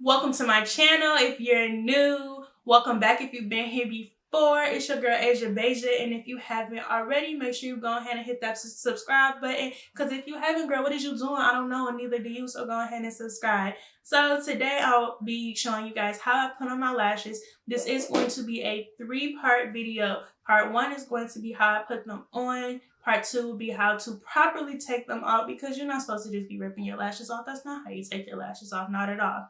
Welcome to my channel. If you're new, welcome back. If you've been here before, it's your girl Asia Beja, and if you haven't already, make sure you go ahead and hit that subscribe button, because if you haven't, girl, what is you doing? I don't know, and neither do you, so go ahead and subscribe. So today I'll be showing you guys how I put on my lashes. This is going to be a 3-part video. Part 1 is going to be how I put them on. Part 2 will be how to properly take them off, because you're not supposed to just be ripping your lashes off. That's not how you take your lashes off, not at all.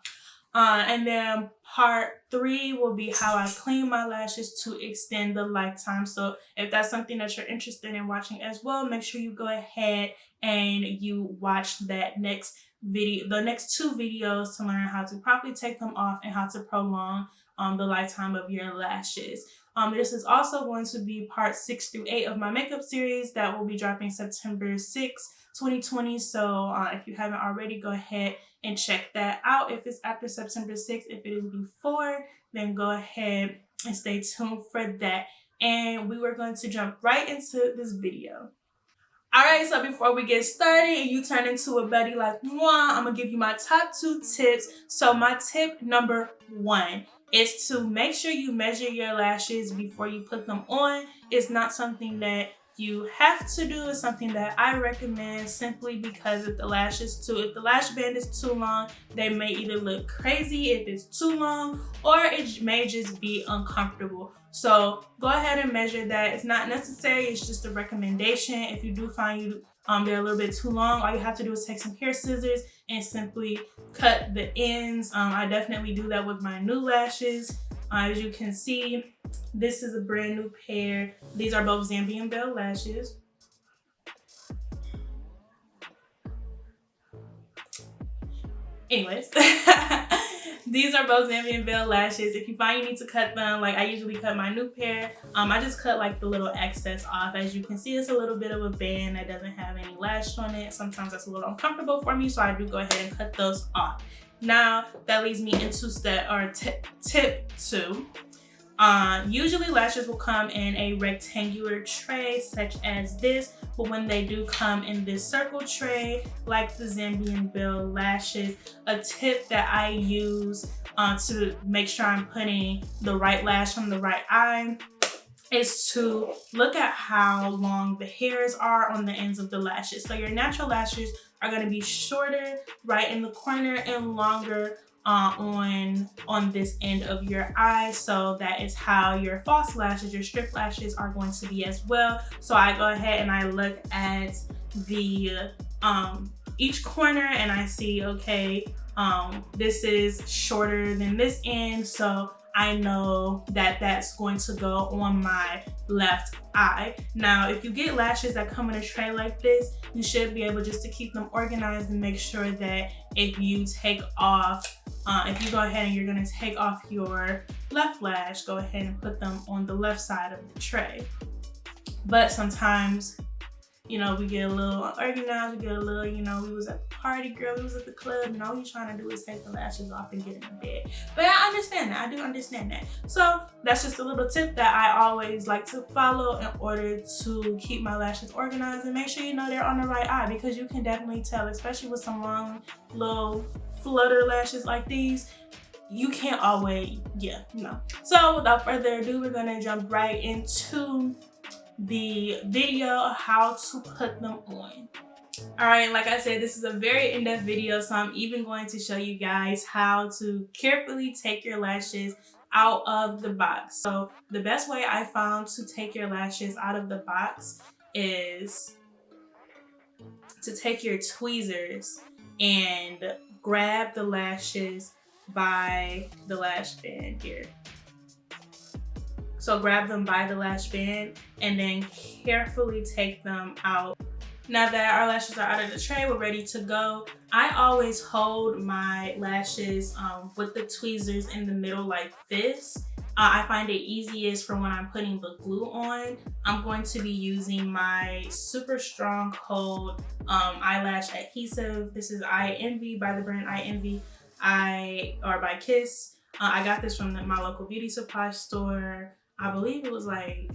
And then part 3 will be how I clean my lashes to extend the lifetime. So if that's something that you're interested in watching as well, make sure you go ahead and you watch that next video, the next 2 videos, to learn how to properly take them off and how to prolong the lifetime of your lashes. This is also going to be part 6 through 8 of my makeup series that will be dropping September 6th, 2020. So if you haven't already, go ahead and check that out. If it's after September 6th, if it is before, then go ahead and stay tuned for that. And we were going to jump right into this video. Alright, so before we get started and you turn into a buddy like moi, I'm gonna give you my top 2 tips. So my tip number 1 is to make sure you measure your lashes before you put them on. It's not something that you have to do. It's something that I recommend, simply because if the lash band is too long, they may either look crazy if it's too long, or it may just be uncomfortable. So go ahead and measure that. It's not necessary, it's just a recommendation. If you do find they're a little bit too long, all you have to do is take some hair scissors and simply cut the ends. I definitely do that with my new lashes. As you can see, this is a brand new pair. These are both Zambian Belle lashes. Anyways, these are both Zambian Belle lashes. If you find you need to cut them, like I usually cut my new pair, I just cut like the little excess off. As you can see, it's a little bit of a band that doesn't have any lash on it. Sometimes that's a little uncomfortable for me, so I do go ahead and cut those off. Now that leads me into tip 2. Usually lashes will come in a rectangular tray such as this, but when they do come in this circle tray like the Zambian Belle lashes, a tip that I use to make sure I'm putting the right lash on the right eye is to look at how long the hairs are on the ends of the lashes. So your natural lashes are going to be shorter right in the corner and longer on this end of your eye. So that is how your false lashes, your strip lashes, are going to be as well. So I go ahead and I look at the each corner and I see, okay, this is shorter than this end, so I know that that's going to go on my left eye. Now, if you get lashes that come in a tray like this, you should be able just to keep them organized and make sure that if you take off, if you go ahead and you're gonna take off your left lash, go ahead and put them on the left side of the tray. But sometimes, you know, we get a little unorganized, we get a little, you know, we was at the party, girl, we was at the club, and all you're trying to do is take the lashes off and get in the bed. But I understand that, I do understand that. So that's just a little tip that I always like to follow in order to keep my lashes organized and make sure you know they're on the right eye, because you can definitely tell, especially with some long little flutter lashes like these, you can't always, So without further ado, we're gonna jump right into the video how to put them on. Alright, like I said, this is a very in-depth video, so I'm even going to show you guys how to carefully take your lashes out of the box. So the best way I found to take your lashes out of the box is to take your tweezers and grab the lashes by the lash band here. So grab them by the lash band and then carefully take them out. Now that our lashes are out of the tray, we're ready to go. I always hold my lashes with the tweezers in the middle like this. I find it easiest for when I'm putting the glue on. I'm going to be using my Super Strong Hold eyelash adhesive. This is I Envy, by the brand I Envy, or by Kiss. I got this from my local beauty supply store. I believe it was like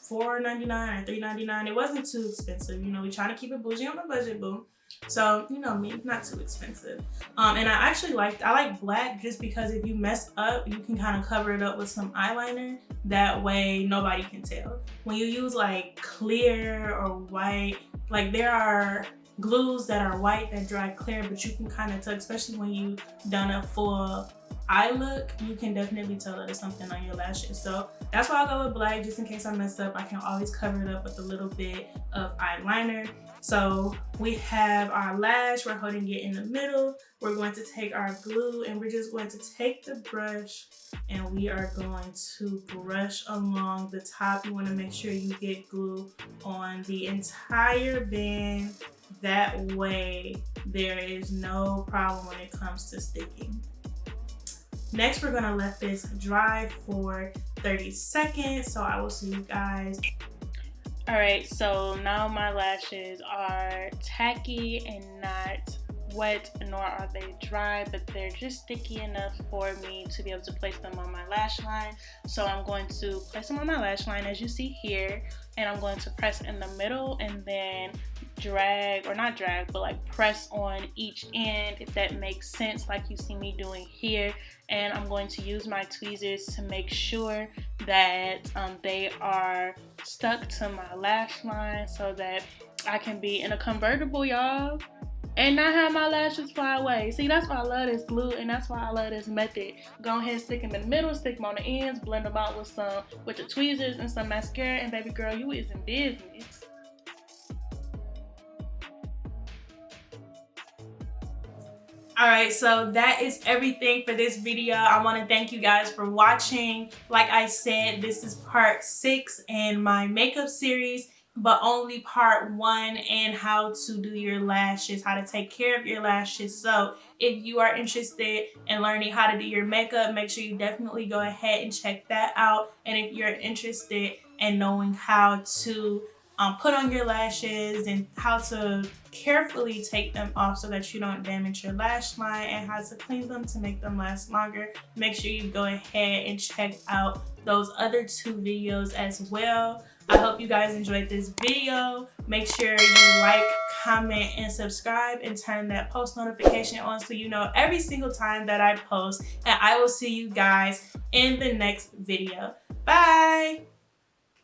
$4.99 or $3.99. It wasn't too expensive. You know, we trying to keep it bougie on the budget, boo. So, you know me, not too expensive. And I like black just because if you mess up, you can kind of cover it up with some eyeliner. That way nobody can tell. When you use like clear or white, like there are glues that are white that dry clear, but you can kind of tell, especially when you've done a full eye look, you can definitely tell that there's something on your lashes. So that's why I'll go with black, just in case I mess up. I can always cover it up with a little bit of eyeliner. So we have our lash, we're holding it in the middle. We're going to take our glue and we're just going to take the brush and we are going to brush along the top. You want to make sure you get glue on the entire band. That way there is no problem when it comes to sticking. Next, we're gonna let this dry for 30 seconds. So I will see you guys. All right, so now my lashes are tacky and not wet, nor are they dry, but they're just sticky enough for me to be able to place them on my lash line. So I'm going to place them on my lash line as you see here, and I'm going to press in the middle and then drag, or not drag, but like press on each end, if that makes sense, like you see me doing here. And I'm going to use my tweezers to make sure that they are stuck to my lash line so that I can be in a convertible, y'all, and not have my lashes fly away. See, that's why I love this glue, and that's why I love this method. Go ahead, stick them in the middle, stick them on the ends, blend them out with the tweezers and some mascara, and baby girl, you is in business. All right, so that is everything for this video. I want to thank you guys for watching. Like I said, this is part 6 in my makeup series, but only part 1 in how to do your lashes, how to take care of your lashes. So if you are interested in learning how to do your makeup, make sure you definitely go ahead and check that out. And if you're interested in knowing how to put on your lashes and how to carefully take them off so that you don't damage your lash line, and how to clean them to make them last longer, make sure you go ahead and check out those other 2 videos as well. I hope you guys enjoyed this video. Make sure you like, comment, and subscribe, and turn that post notification on so you know every single time that I post. And I will see you guys in the next video. Bye!